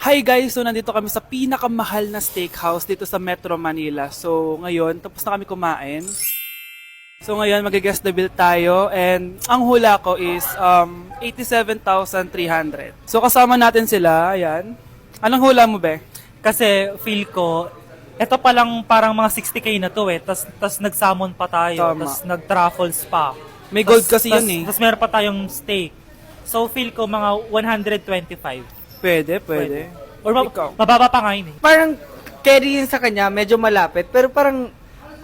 Hi guys! So nandito kami sa pinakamahal na steakhouse dito sa Metro Manila. So ngayon, tapos na kami kumain. So ngayon, mag-guess the bill tayo and ang hula ko is 87,300. So kasama natin sila, ayan. Anong hula mo, be? Kasi feel ko, eto pa lang parang mga 60K na to eh. Tas nag-salmon pa tayo. Tama. Tas nag-truffles pa. May gold kasi yun eh. Tas meron pa tayong steak. So feel ko mga 125. Pwede. Or Ikaw? mababa pa nga yun eh. Parang carry yun sa kanya, medyo malapit. Pero parang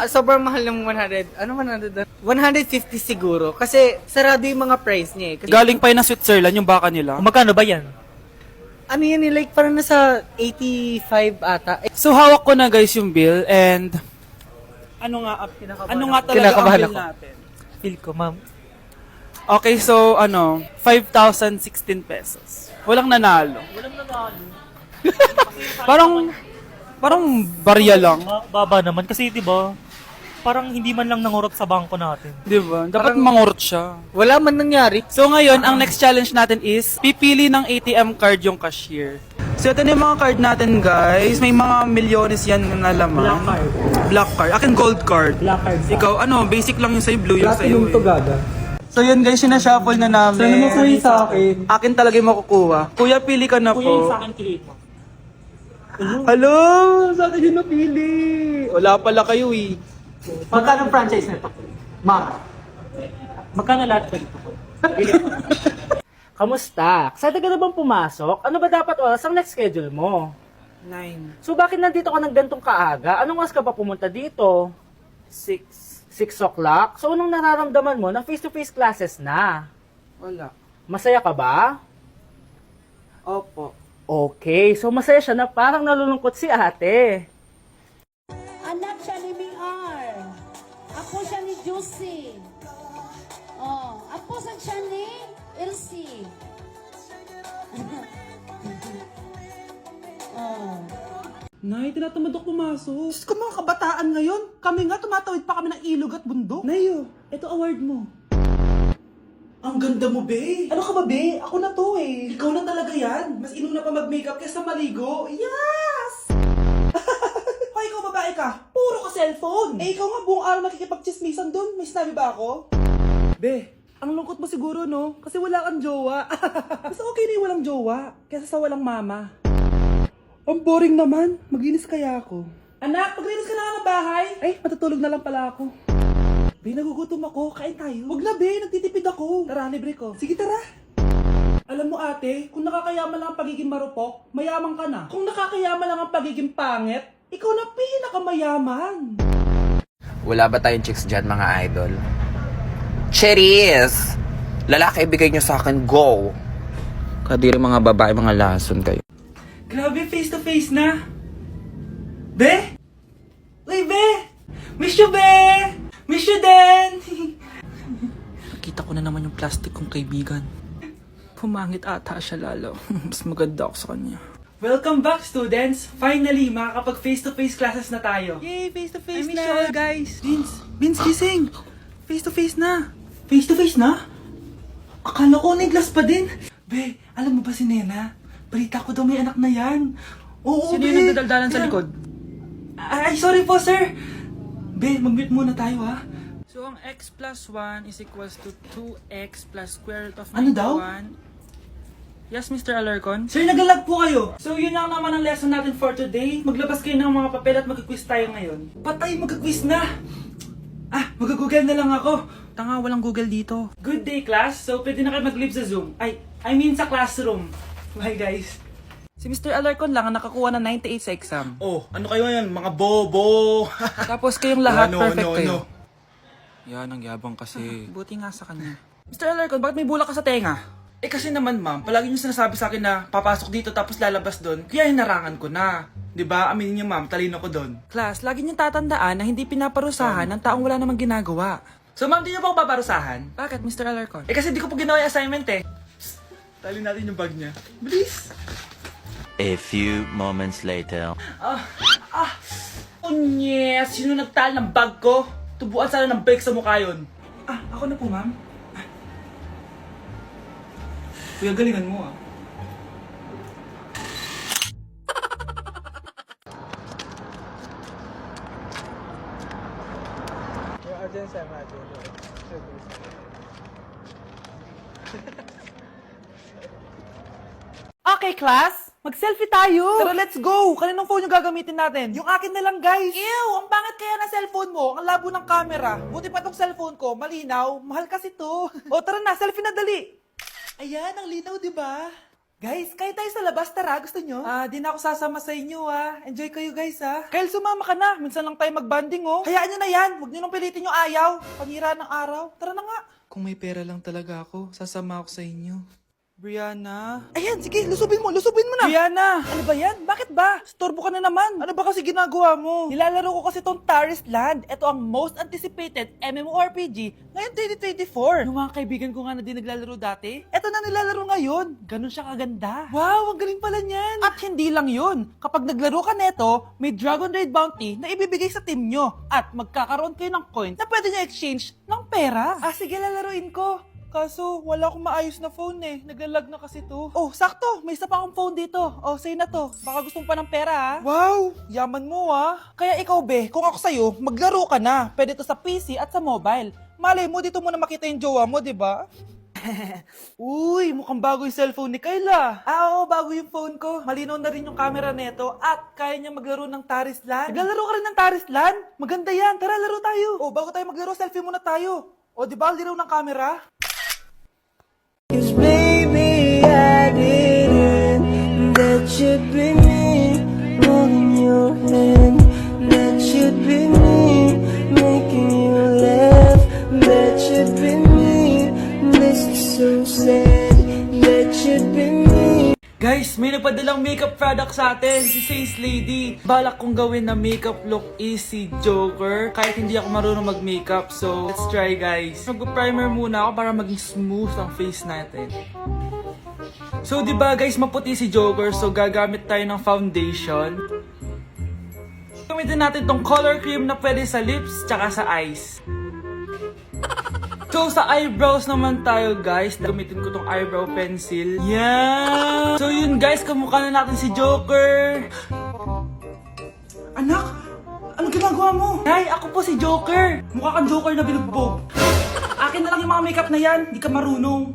sobrang mahal ng 100. Ano 100? 150 siguro. Kasi sarado yung mga price niya eh. Kasi, Galing pa yun ng Switzerland, yung baka nila. Magkano ba yan? ano yan eh, like parang nasa 85 ata. So hawak ko na guys yung bill and ano nga talaga ang Kinakabahan bill ako. natin? Feel ko, ma'am. Okay, so 5,016 pesos. Walang nanalo. Walang nanalo. Parang barya lang. Baba naman. Kasi di ba parang hindi man lang nangurot sa bangko natin. Di ba? Dapat Parang- mangurot siya. Wala man nangyari. So ngayon, ang next challenge natin is pipili ng ATM card yung cashier. So ito na yung mga card natin guys. May mga milyones yan na laman. Black card. Black card. Akin gold card. Black card. Ikaw, basic lang yung sa'yo, blue yung sa'yo. gaga. So yun guys, sinashuffle na namin. Sana mo free sa akin. Akin talaga yung makukuha. Kuya, pili ka na Kuya, yung sa po. akin kilit mo. Hello! Saan kayo napili? Wala pala kayo eh. Magkano franchise nito? Ma'am. Magkano lahat ba dito? Kamusta? Excited ka na bang pumasok? Ano ba dapat oras ang next schedule mo? 9, So bakit nandito ka ng gantong kaaga? Anong oras ka pa pumunta dito? 6, 6 o'clock? So anong nararamdaman mo na face-to-face classes na? wala. Masaya ka ba? Opo. Okay, so masaya siya na parang nalulungkot si ate. Anak siya ni Miar. Apo siya ni Juicy. Oh, apo siya ni Elsie. Oh. Nay, tinatamad ako pumasok. Diyos ko mga kabataan ngayon. Kami nga, tumatawid pa kami ng ilog at bundok. Nayo, ito award mo. Ang ganda mo, be. Ano ka ba, be? Ako na to eh. Ikaw na talaga yan. Mas inuna pa mag-makeup kaysa maligo. Yes! Hoy, ikaw babae ka. Puro ka cellphone. Eh, ikaw nga buong araw nakikipag-chismisan doon. May sinabi ba ako? Be, ang lungkot mo siguro, no? Kasi wala kang jowa. Mas okay na yung walang jowa kaysa sa walang mama. Ang boring naman. Maglinis kaya ako. Anak, maglinis ka na nga ng bahay. Ay, matutulog na lang pala ako. Be, nagugutom ako. Kain tayo. Huwag na, be. Nagtitipid ako. Tara, libre ko. Sige, tara. Alam mo, ate, kung nakakayaman lang ang pagiging marupok, mayaman ka na. Kung nakakayaman lang ang pagiging pangit, ikaw na pinakamayaman. Wala ba tayong chicks dyan, mga idol? Cherries! Lalaki, ibigay nyo sa akin, go! Kadiri mga babae, mga lason kayo. Grabe, face to face na. Be? Uy, be! Miss you, be! Miss you din! Nakita ko na naman yung plastic kong kaibigan. Pumangit ata siya lalo. Mas maganda ako sa kanya. Welcome back, students! Finally, makakapag face-to-face classes na tayo. Yay! Face-to-face na! I miss you all, guys! Vince, gising! Face-to-face na! Face-to-face na? Akala ko neglas pa din. Be, alam mo ba si Nena? Balita ko daw may anak na yan. Oo, Sino be. yung nagdadaldalan sa likod? Ay, sorry po, sir. Be, mag-mute muna tayo, ha? So, ang x plus 1 is equals to 2x plus square root of 91. Ano daw? Yes, Mr. Alarcon? Sir, nagalag po kayo. So, yun lang naman ang lesson natin for today. Maglabas kayo ng mga papel at mag-quiz tayo ngayon. Patay, mag-quiz na! Mag-google na lang ako. Tanga, walang Google dito. Good day, class. So, pwede na kayo mag-leave sa Zoom. I mean sa classroom. Bye, guys. Si Mr. Alarcon lang ang nakakuha ng 98 sa exam. Oh, ano kayo yan? Mga bobo! Tapos kayong lahat, perfect kayo. Yan, ang yabang kasi. Buti nga sa kanya. Mr. Alarcon, bakit may bulak ka sa tenga? Eh kasi naman ma'am, palagi niyo sinasabi sa akin na papasok dito tapos lalabas doon, kaya hinarangan ko na. 'Di ba? Aminin niyo ma'am, talino ko doon. Class, lagi niyong tatandaan na hindi pinaparusahan ng taong wala namang ginagawa. So ma'am, di niyo ba ako paparusahan? Bakit, Mr. Alarcon? Eh kasi di ko po ginawa yung assignment eh. Psst, tali natin yung bag niya. Bilis! A few moments later. Unyes! Sino nagtal ng bag ko? Tubuan sana ng bike sa mukha yun. Ako na po, ma'am. Kuya, galingan mo, dyan sa natin. Okay, class. Mag-selfie tayo. Tara, let's go. Kaninong phone yung gagamitin natin? Yung akin na lang, guys. Ew, ang pangit kaya na cellphone mo. Ang labo ng camera. Buti pa tong cellphone ko. Malinaw. Mahal kasi to. O, tara na. Selfie na dali. Ayan, ang linaw, di ba? Guys, kayo tayo sa labas. Tara, gusto nyo? Di na ako sasama sa inyo, Enjoy kayo, guys, Kyle, sumama ka na. Minsan lang tayo mag-banding, Hayaan nyo na yan. Huwag nyo nang pilitin yung ayaw. Panira ng araw. Tara na nga. Kung may pera lang talaga ako, sasama ako sa inyo. Brianna? Ayan, sige, lusubin mo na. Brianna, ano ba yan? Bakit ba? Storbo ka na naman. Ano ba kasi ginagawa mo? Nilalaro ko kasi tong Taris Land. Ito ang most anticipated MMORPG ngayon 2024. Yung mga kaibigan ko nga na din naglalaro dati, ito na nilalaro ngayon. Ganun siya kaganda. Wow, ang galing pala niyan. At hindi lang yun. Kapag naglaro ka neto, may Dragon Raid Bounty na ibibigay sa team nyo. At magkakaroon kayo ng coins na pwede nyo exchange ng pera. Sige, lalaruin ko. Kaso, wala akong maayos na phone Naglalag na kasi to. Oh, sakto! May isa pa akong phone dito. Oh, sa'yo na to. Baka gusto mo pa ng pera, Wow! Yaman mo, Kaya ikaw, be, kung ako sa'yo, maglaro ka na. Pwede to sa PC at sa mobile. Malay mo, dito mo na makita yung jowa mo, di ba? Uy, mukhang bago yung cellphone ni Kayla. Oo, bago yung phone ko. Malinaw na rin yung camera neto at kaya niya maglaro ng Taris Land. Naglalaro ka rin ng Taris Land? Maganda yan. Tara, laro tayo. Oh, bago tayo maglaro, selfie muna tayo. Oh, di ba, ang linaw ng camera? Baby, I didn't. That should be me, holding your hand. That should be me, making you laugh. That should be me, this is so sad. That should be me. Guys, may nagpadalang makeup product sa atin, si Face Lady. Balak kong gawin na makeup look is si Joker. Kahit hindi ako marunong mag-makeup, so let's try, guys. Mag-primer muna ako para maging smooth ang face natin. So, di ba guys, maputi si Joker, so gagamit tayo ng foundation. Gamitin natin tong color cream na pwede sa lips, tsaka sa eyes. So, sa eyebrows naman tayo, guys. Gamitin ko tong eyebrow pencil. Yan! So, yun, guys. Kamukha na natin si Joker. Anak, ano ginagawa mo? Nay, ako po si Joker. Mukha kang Joker na binugbog. Akin na lang yung mga makeup na yan. Di ka marunong.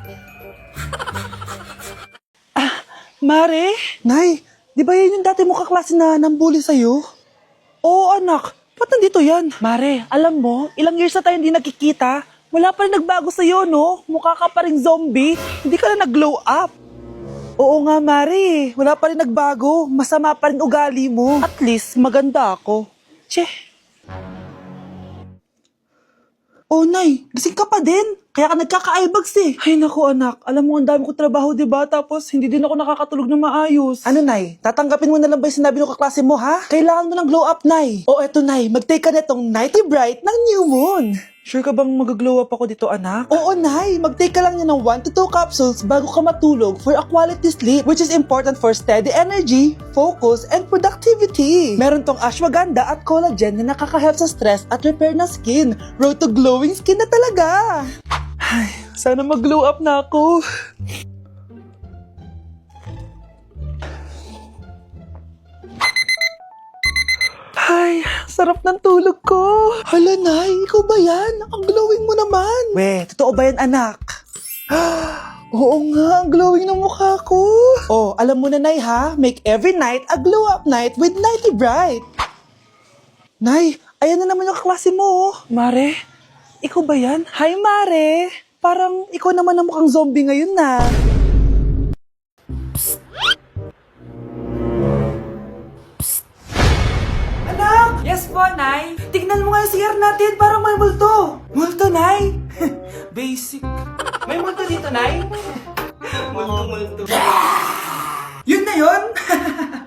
Mare? Nay, di ba yan yung dati mo kaklase na nambuli sa'yo? Oo, anak. Ba't nandito yan? Mare, alam mo, ilang years na tayo hindi nagkikita. Wala pa rin nagbago sa'yo, no? Mukha ka pa rin zombie. Hindi ka na nag-glow up. Oo nga, Mari. Wala pa rin nagbago. Masama pa rin ugali mo. At least, maganda ako. Che. Oh, Nay. Gising ka pa din. Kaya ka nagkaka-eyebags Ay, naku, anak. Alam mo, ang dami ko trabaho, diba? Tapos, hindi din ako nakakatulog na maayos. Ano, Nay? Tatanggapin mo na lang ba yung sinabi ng kaklase mo, ha? Kailangan mo ng glow up, Nay. O, eto, Nay. Mag-take ka na itong Nighty Bright ng New Moon. Sure ka bang mag-glow up ako dito, anak? Oo, Nay. Mag-take ka lang niya ng 1 to 2 capsules bago ka matulog for a quality sleep, which is important for steady energy, focus, and productivity. Meron tong ashwagandha at collagen na nakaka-help sa stress at repair ng skin. Road to glowing skin na talaga. Ay, sana mag-glow up na ako. Ay, sarap ng tulog ko. Hala, Nay, ikaw ba yan? Ang glowing mo naman. We, totoo ba yan, anak? Oo nga, ang glowing ng mukha ko. Oh, alam mo na, Nay, ha? Make every night a glow-up night with Nighty Bright. Nay, ayan na naman yung kaklase mo. Mare, ikaw ba yan? Hi, Mare. Parang ikaw naman ang mukhang zombie ngayon na. Anak! Yes po, Nay. Tignan mo nga yung CR natin, parang may multo. Multo, Nay? Basic. May multo dito, Nay? Multo. Yun na yun?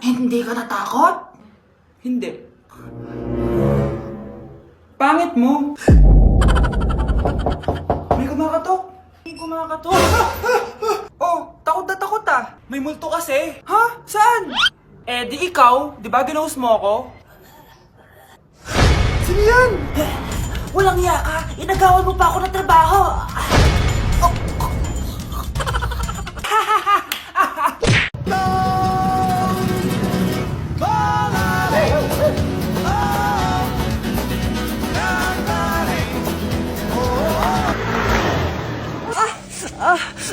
Hindi ka natakot? Hindi. Pangit mo. May kumakatok. Oh, takot na takot May multo kasi. Ha? Saan? Eh, di ikaw. Di ba ginose mo ako? Sino yan? Walang iya ka. Inagawan mo pa ako ng trabaho.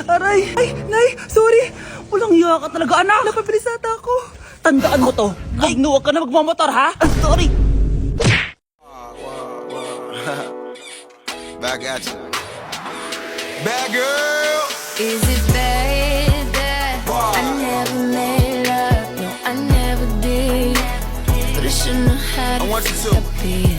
Aray! Ay, Nay! Sorry! Walang iya ka talaga, anak! Napabilis ata ako! Tandaan mo to! Huwag ka na magmamotor, ha? Sorry! Back at you. Bad girl. Is it bad that I never made love? No, I never did. But I shouldn't have had I want you to. to be.